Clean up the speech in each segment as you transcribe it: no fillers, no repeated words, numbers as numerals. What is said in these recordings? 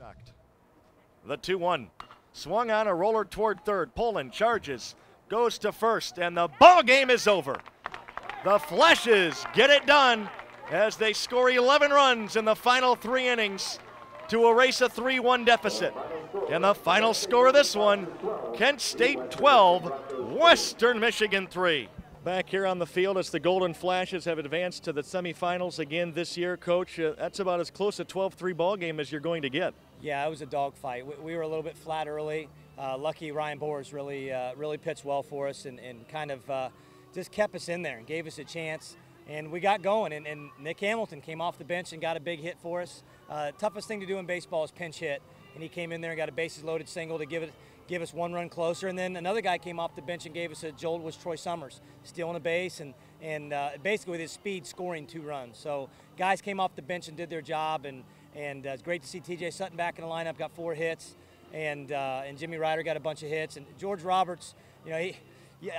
Shocked. The 2-1. Swung on a roller toward third. Poland charges, goes to first, and the ball game is over. The Flashes get it done as they score 11 runs in the final 3 innings to erase a 3-1 deficit. And the final score of this one, Kent State 12, Western Michigan 3. Back here on the field as the Golden Flashes have advanced to the semifinals again this year. Coach, that's about as close a 12-3 ball game as you're going to get. Yeah, it was a dogfight. We were a little bit flat early. Lucky Ryan Boris really pitched well for us and kind of just kept us in there and gave us a chance. And we got going, and Nick Hamilton came off the bench and got a big hit for us. Toughest thing to do in baseball is pinch hit, and he came in there and got a bases-loaded single to give us 1 run closer. And then another guy came off the bench and gave us a jolt, was Troy Summers, stealing a base and basically with his speed scoring 2 runs. So guys came off the bench and did their job, and it's great to see TJ Sutton back in the lineup, got 4 hits, and Jimmy Ryder got a bunch of hits. And George Roberts, you know,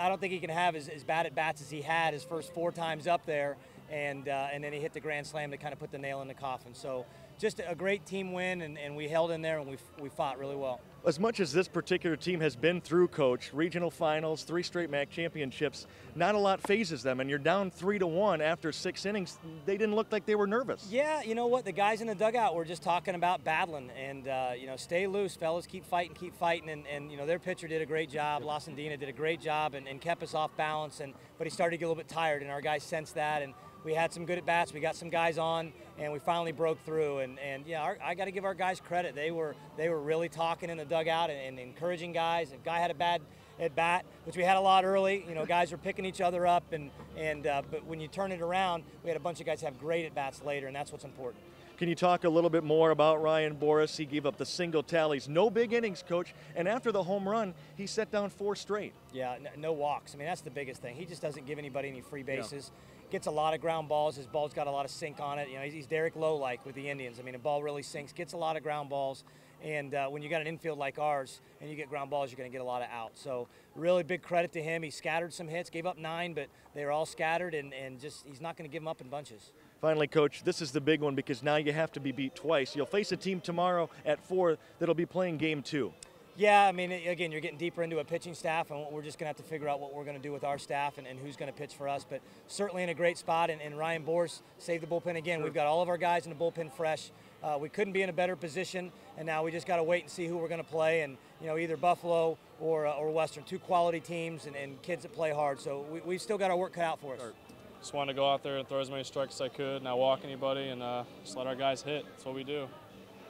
I don't think he can have as bad at bats as he had his first 4 times up there, and then he hit the grand slam to kind of put the nail in the coffin. So just a great team win, and we held in there and we fought really well. As much as this particular team has been through, Coach, regional finals, 3 straight MAC championships, not a lot phases them, and you're down 3-1 after 6 innings. They didn't look like they were nervous. Yeah, you know what? The guys in the dugout were just talking about battling, and you know, stay loose, fellas, keep fighting, and you know, their pitcher did a great job. Lasandina did a great job and kept us off balance, but he started to get a little bit tired, and our guys sensed that, and we had some good at-bats. We got some guys on, and we finally broke through. And yeah, I got to give our guys credit. They were really talking in the dugout and encouraging guys. If a guy had a bad at-bat, which we had a lot early, you know, guys were picking each other up. But when you turn it around, we had a bunch of guys have great at-bats later, and that's what's important. Can you talk a little bit more about Ryan Boris? He gave up the single tallies. No big innings, Coach. And after the home run, he set down 4 straight. Yeah, no walks. I mean, that's the biggest thing. He just doesn't give anybody any free bases. Yeah. Gets a lot of ground balls. His ball's got a lot of sink on it. You know, he's Derek Lowe-like with the Indians. I mean, the ball really sinks. Gets a lot of ground balls. And when you got an infield like ours and you get ground balls, you're going to get a lot of outs. So really big credit to him. He scattered some hits, gave up 9, but they were all scattered, and just he's not going to give them up in bunches. Finally, Coach, this is the big one because now you have to be beat twice. You'll face a team tomorrow at 4 that'll be playing game 2. Yeah, I mean, again, you're getting deeper into a pitching staff, and we're just going to have to figure out what we're going to do with our staff and who's going to pitch for us. But certainly in a great spot, and Ryan Boris saved the bullpen again. We've got all of our guys in the bullpen fresh. We couldn't be in a better position, and now we just got to wait and see who we're going to play, and you know, either Buffalo or Western, 2 quality teams and kids that play hard. So we've still got our work cut out for us. Just wanted to go out there and throw as many strikes as I could, not walk anybody, and just let our guys hit. That's what we do.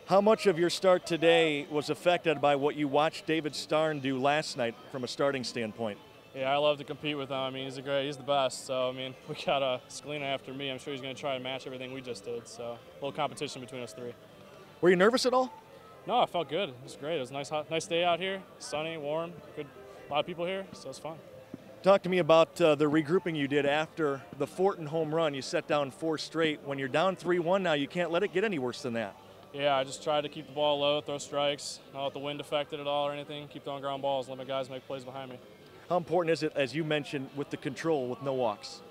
How much of your start today was affected by what you watched David Starn do last night from a starting standpoint? Yeah, I love to compete with him. I mean, he's the best. So, I mean, we got Scalina after me. I'm sure he's going to try and match everything we just did. So, a little competition between us 3. Were you nervous at all? No, I felt good. It was great. It was a nice day out here. Sunny, warm, good. A lot of people here, so it's fun. Talk to me about the regrouping you did after the Fortin home run. You set down 4 straight. When you're down 3-1 now, you can't let it get any worse than that. Yeah, I just tried to keep the ball low, throw strikes, not let the wind affect it at all or anything, keep throwing ground balls, let my guys make plays behind me. How important is it, as you mentioned, with the control, with no walks?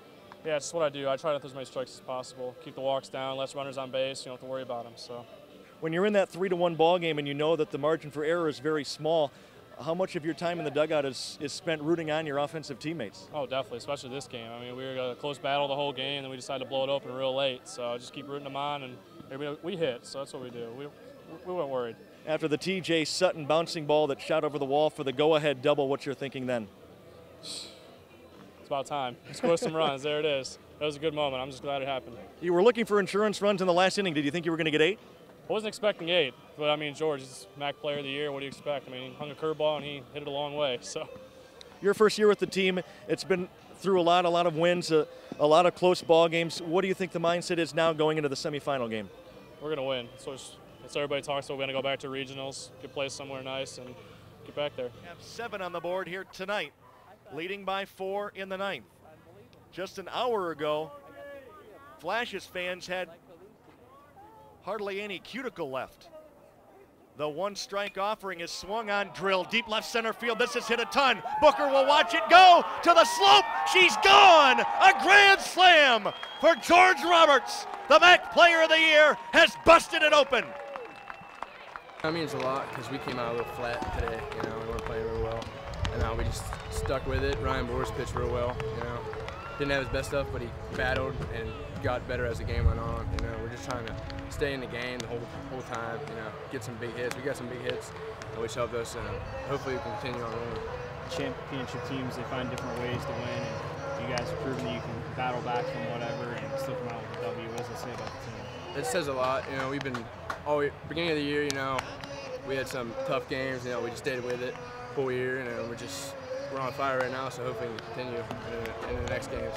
Yeah, it's what I do. I try to throw as many strikes as possible, keep the walks down, less runners on base, you don't have to worry about them. So, when you're in that 3-1 ball game and you know that the margin for error is very small, how much of your time in the dugout is spent rooting on your offensive teammates? Oh, definitely, especially this game. I mean, we were a close battle the whole game, and then we decided to blow it open real late. So I just keep rooting them on, and we hit, so that's what we do. We weren't worried. After the TJ Sutton bouncing ball that shot over the wall for the go-ahead double, what's your thinking then? It's about time. Score some runs. There it is. That was a good moment. I'm just glad it happened. You were looking for insurance runs in the last inning. Did you think you were going to get 8? I wasn't expecting 8, but I mean, George is MAC Player of the Year. What do you expect? I mean, he hung a curveball and he hit it a long way. So, your first year with the team, it's been through a lot of wins, a lot of close ball games. What do you think the mindset is now going into the semifinal game? We're going to win. That's everybody talks about. We're going to go back to regionals, get play somewhere nice, and get back there. We have 7 on the board here tonight, leading by 4 in the 9th. Just an hour ago, Flashes fans had hardly any cuticle left. The 1-strike offering is swung on, drill, deep left center field. This has hit a ton. Booker will watch it go to the slope. She's gone. A grand slam for George Roberts. The MAC Player of the Year has busted it open. That means a lot because we came out a little flat today. You know, we weren't playing real well, and we just stuck with it. Ryan Boris pitched real well. You know, didn't have his best stuff, but he battled and got better as the game went on. You know, we're just trying to stay in the game the whole time. You know, get some big hits. We got some big hits, which helped us, and hopefully we can continue on rolling. Championship teams, they find different ways to win, and you guys have proven that you can battle back from whatever and still come out with a W. What does it say about the team? It says a lot. You know, we've been beginning of the year. You know, we had some tough games. You know, we just stayed with it whole year, and we're on fire right now. So hopefully we can continue in the next games.